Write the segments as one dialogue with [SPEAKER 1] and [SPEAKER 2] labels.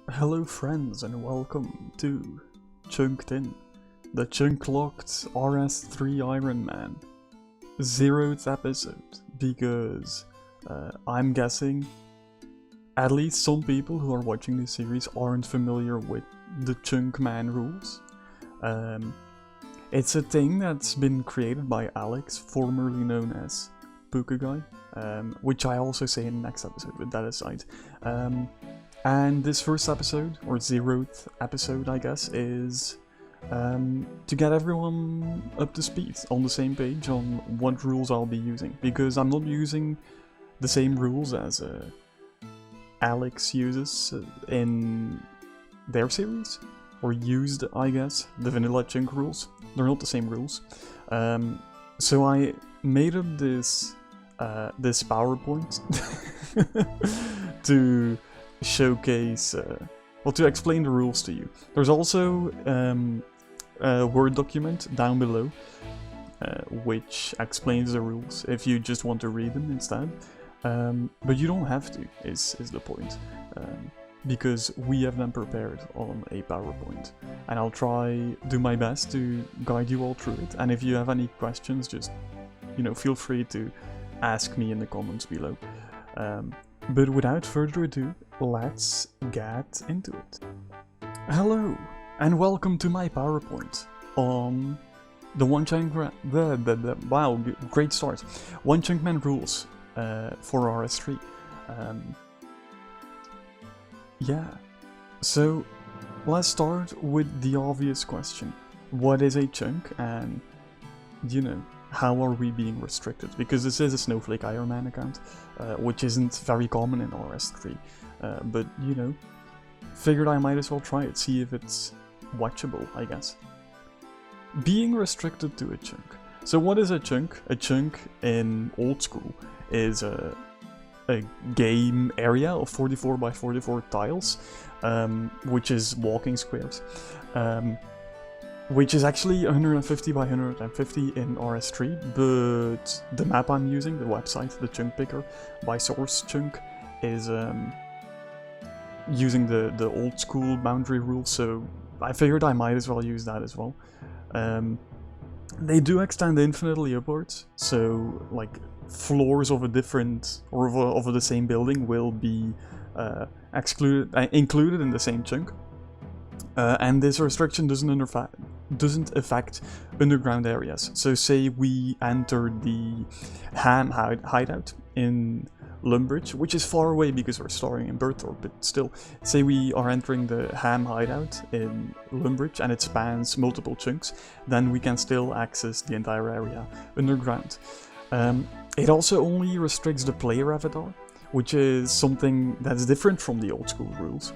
[SPEAKER 1] Hello friends and welcome to Chunked In, the chunk-locked RS3 Ironman 0th episode, because I'm guessing at least some people who are watching this series aren't familiar with the Chunkman rules. It's a thing that's been created by Alex, formerly known as Puka Guy, which I also say in the next episode, with that aside. And this first episode, or 0th episode I guess, is to get everyone up to speed, on the same page on what rules I'll be using. Because I'm not using the same rules as Alex uses in their series, or used, I guess, the vanilla chunk rules. They're not the same rules. So I made up this PowerPoint to showcase, to explain the rules to you. There's also a Word document down below which explains the rules if you just want to read them instead. But you don't have to, is the point. Because we have them prepared on a PowerPoint. And I'll do my best to guide you all through it. And if you have any questions, just, feel free to ask me in the comments below. But without further ado, let's get into it. Hello, and welcome to my PowerPoint on the wow, great start. One Chunkman rules for RS3. Yeah, so let's start with the obvious question. What is a chunk, and how are we being restricted? Because this is a Snowflake Ironman account, which isn't very common in RS3, but figured I might as well try it, see if it's watchable, I guess. Being restricted to a chunk. So what is a chunk? A chunk in old school is a game area of 44 by 44 tiles, which is walking squares. Which is actually 150 by 150 in RS3, but the map I'm using, the website, the chunk picker by Source Chunk, is using the old school boundary rule, so I figured I might as well use that as well. They do extend infinitely upwards, so like floors of a different, or of the same building will be included in the same chunk. And this restriction doesn't affect underground areas. So say we enter the Ham hideout in Lumbridge, which is far away because we're starting in Berthorpe, but still, say we are entering the Ham hideout in Lumbridge and it spans multiple chunks, then we can still access the entire area underground. It also only restricts the player avatar, which is something that's different from the old school rules.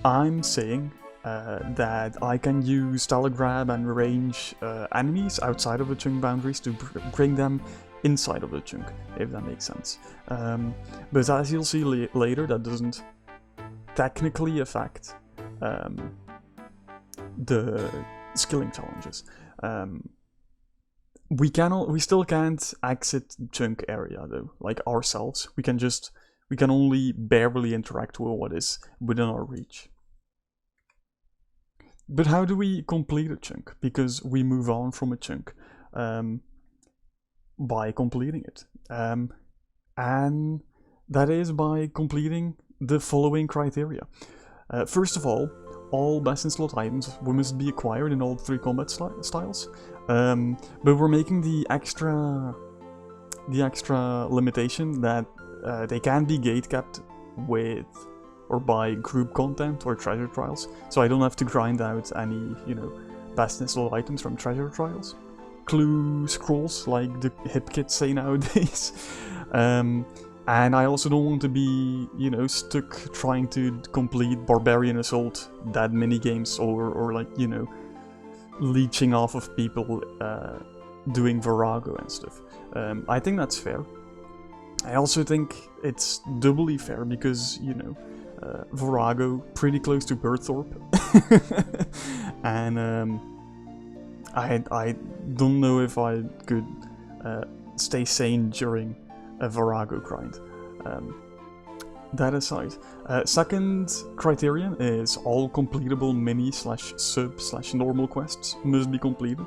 [SPEAKER 1] I'm saying that I can use telegrab and range enemies outside of the chunk boundaries to bring them inside of the chunk, if that makes sense. But as you'll see later, that doesn't technically affect the skilling challenges. We still can't exit chunk area though, like ourselves. We can only barely interact with what is within our reach. But how do we complete a chunk? Because we move on from a chunk by completing it. And that is by completing the following criteria. First of all best in slot items must be acquired in all 3 combat styles. But we're making the extra limitation that they can be gate capped with or by group content or treasure trials, so I don't have to grind out any, best in slot items from treasure trials. Clue scrolls, like the hip kids say nowadays. And I also don't want to be, stuck trying to complete Barbarian Assault, that mini games, or like, leeching off of people doing Virago and stuff. I think that's fair. I also think it's doubly fair because, Virago, pretty close to Berthorpe. And I don't know if I could stay sane during a Virago grind. that aside, second criterion is all completable mini/sub/normal quests must be completed.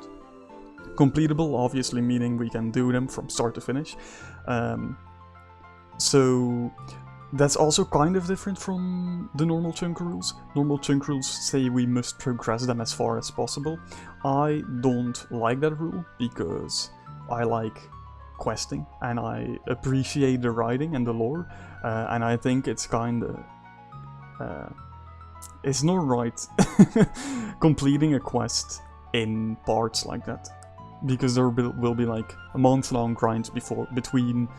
[SPEAKER 1] Completable, obviously, meaning we can do them from start to finish. So that's also kind of different from the normal chunk rules. Normal chunk rules say we must progress them as far as possible. I don't like that rule because I like questing and I appreciate the writing and the lore, and I think it's kinda it's not right completing a quest in parts like that, because there will be like a month-long grinds between,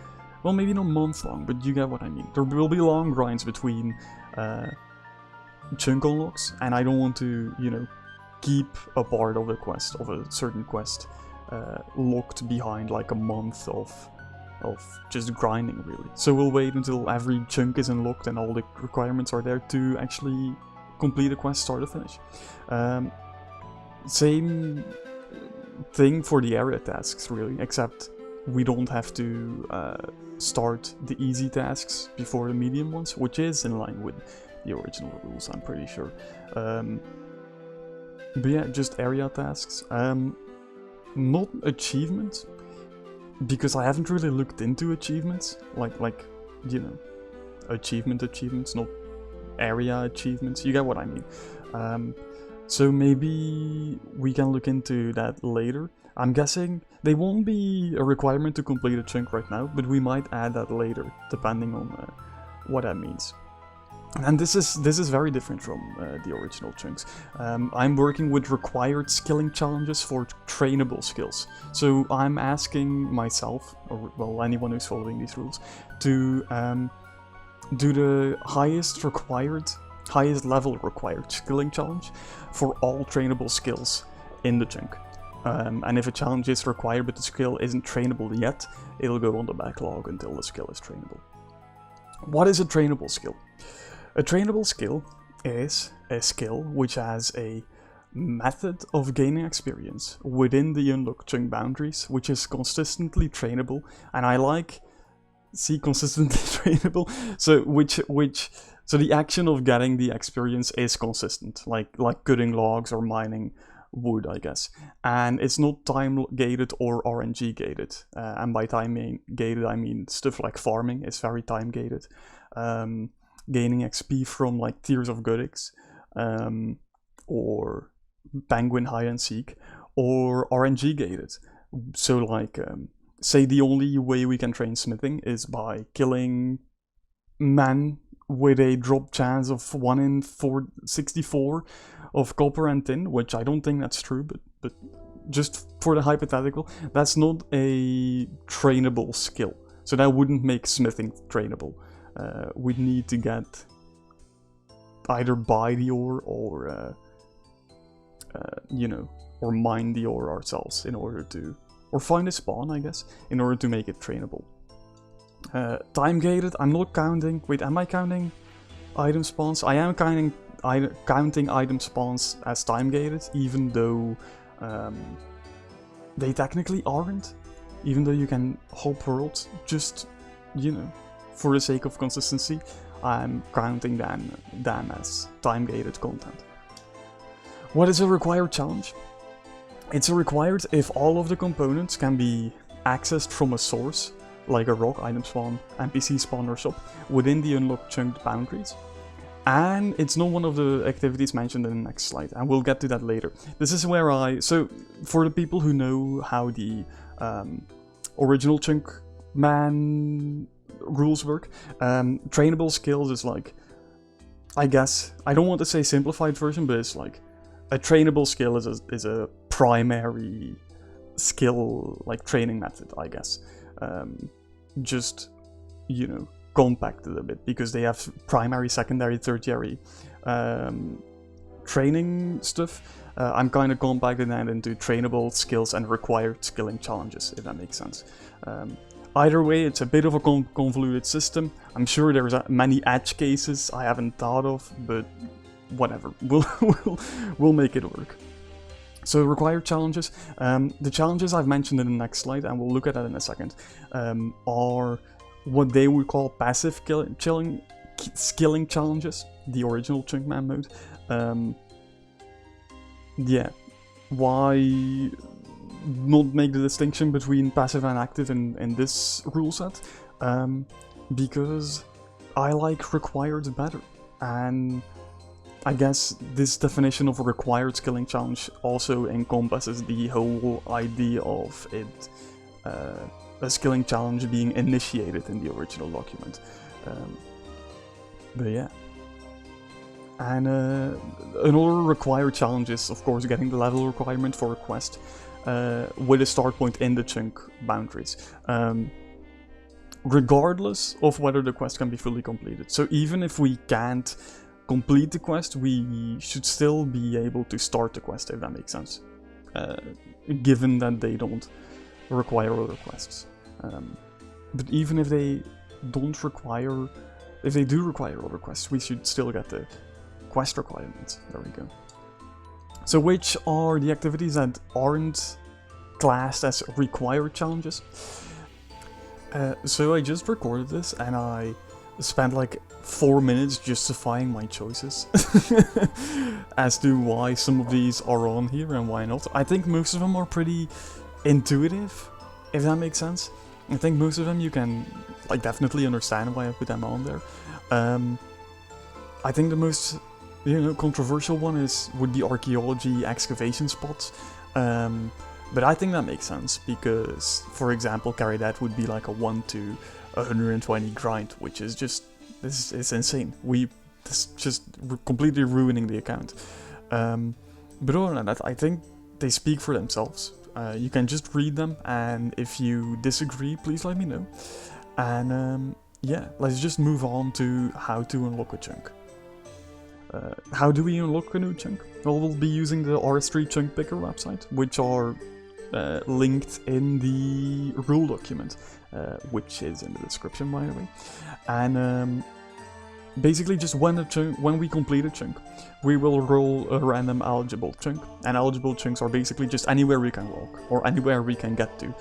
[SPEAKER 1] well, maybe not month-long, but you get what I mean. There will be long grinds between chunk unlocks, and I don't want to, you know, keep a part of the quest, of a certain quest, locked behind like a month of just grinding, really. So we'll wait until every chunk is unlocked and all the requirements are there to actually complete a quest start to finish. Same thing for the area tasks, really, except we don't have to start the easy tasks before the medium ones, which is in line with the original rules, I'm pretty sure. But yeah, just area tasks. Not achievements, because I haven't really looked into achievements, like you know, achievements, not area achievements. You get what I mean. So maybe we can look into that later. I'm guessing they won't be a requirement to complete a chunk right now, but we might add that later, depending on what that means. And this is very different from the original chunks. I'm working with required skilling challenges for trainable skills. So I'm asking myself, or well, anyone who's following these rules, to do the highest level required skilling challenge for all trainable skills in the chunk. And if a challenge is required but the skill isn't trainable yet, it'll go on the backlog until the skill is trainable. What is a trainable skill? A trainable skill is a skill which has a method of gaining experience within the unlocked chunk boundaries, which is consistently trainable, and I like, consistently trainable, so the action of getting the experience is consistent, like cutting logs or mining wood, I guess, and it's not time gated or RNG gated, and by time gated I mean stuff like farming is very time gated. Gaining XP from like Tears of Goodix, or Penguin Hide and Seek, or RNG gated. So like, say the only way we can train smithing is by killing men with a drop chance of 1 in 464 of copper and tin, which I don't think that's true, but just for the hypothetical, that's not a trainable skill. So that wouldn't make smithing trainable. We'd need to get either buy the ore or you know, or mine the ore ourselves in order to, or find a spawn, I guess, in order to make it trainable. Time gated, I'm not counting, wait, am I counting item spawns? I am counting item spawns as time gated, even though they technically aren't, even though you can hop worlds, just, you know, for the sake of consistency, I'm counting them as time-gated content. What is a required challenge? It's a required if all of the components can be accessed from a source, like a rock, item spawn, NPC spawn or shop, within the unlocked chunked boundaries. And it's not one of the activities mentioned in the next slide, and we'll get to that later. This is where so for the people who know how the original chunk man rules work, trainable skills is like, I guess, I don't want to say simplified version, but it's like a trainable skill is a primary skill, like training method, I guess. Just, you know, compacted a bit, because they have primary, secondary, tertiary training stuff. I'm kind of compacting that into trainable skills and required skilling challenges, if that makes sense. Either way, it's a bit of a convoluted system. I'm sure there's many edge cases I haven't thought of, but whatever, we'll make it work. So required challenges, the challenges I've mentioned in the next slide, and we'll look at that in a second, are what they would call passive skilling challenges, the original Chunkman mode. Yeah, why not make the distinction between passive and active in this rule set? Because I like required better, and I guess this definition of a required skilling challenge also encompasses the whole idea of it, a skilling challenge being initiated in the original document. But yeah. And another required challenge is, of course, getting the level requirement for a quest with a start point in the chunk boundaries, regardless of whether the quest can be fully completed. So even if we can't complete the quest, we should still be able to start the quest, if that makes sense, given that they don't require other quests. But even if they don't require, if they do require other quests, we should still get the quest requirements. There we go. So which are the activities that aren't classed as required challenges? So I just recorded this and I spent like 4 minutes justifying my choices as to why some of these are on here and why not. I think most of them are pretty intuitive, if that makes sense. I think most of them you can like definitely understand why I put them on there. I think the most controversial one would be archaeology excavation spots. But I think that makes sense because, for example, carry that would be like a 1 to 120 grind, which is just it's insane. This just completely ruining the account. But other than that, I think they speak for themselves. You can just read them, and if you disagree, please let me know. And yeah, let's just move on to how to unlock a chunk. How do we unlock a new chunk? Well, we'll be using the RS3 chunk picker website, which are linked in the rule document, which is in the description, by the way. And basically, just when we complete a chunk, we will roll a random eligible chunk. And eligible chunks are basically just anywhere we can walk, or anywhere we can get to,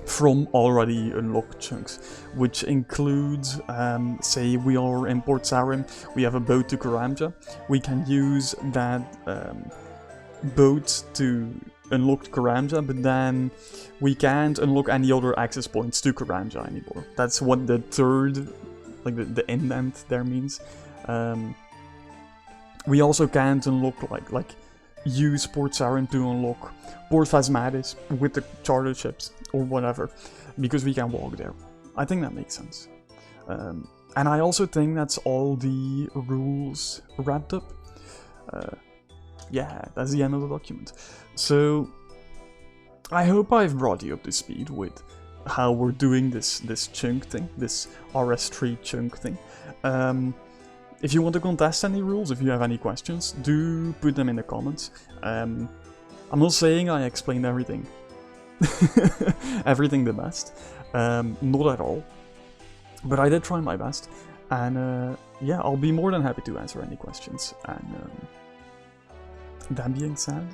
[SPEAKER 1] from already unlocked chunks, which includes, say we are in Port Sarim, we have a boat to Karamja, we can use that boat to unlock Karamja, but then we can't unlock any other access points to Karamja anymore. That's what the third, like the indent there means. We also can't unlock, like use Port Sarim to unlock Port Phasmatis with the charter ships or whatever, because we can walk there. I think that makes sense. And I also think that's all the rules wrapped up. Yeah, that's the end of the document. So I hope I've brought you up to speed with how we're doing this chunk thing, this RS3 chunk thing. If you want to contest any rules, if you have any questions, do put them in the comments. I'm not saying I explained everything everything the best, not at all, but I did try my best, and yeah, I'll be more than happy to answer any questions. And that being said,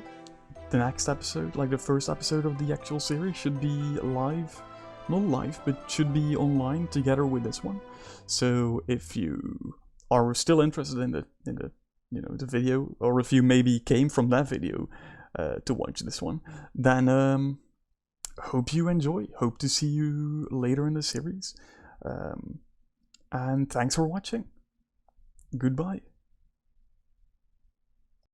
[SPEAKER 1] the next episode, like the first episode of the actual series, should be live, not live, but should be online together with this one. So if you are still interested in the the video, or if you maybe came from that video to watch this one, then hope you enjoy. Hope to see you later in the series. And thanks for watching. Goodbye.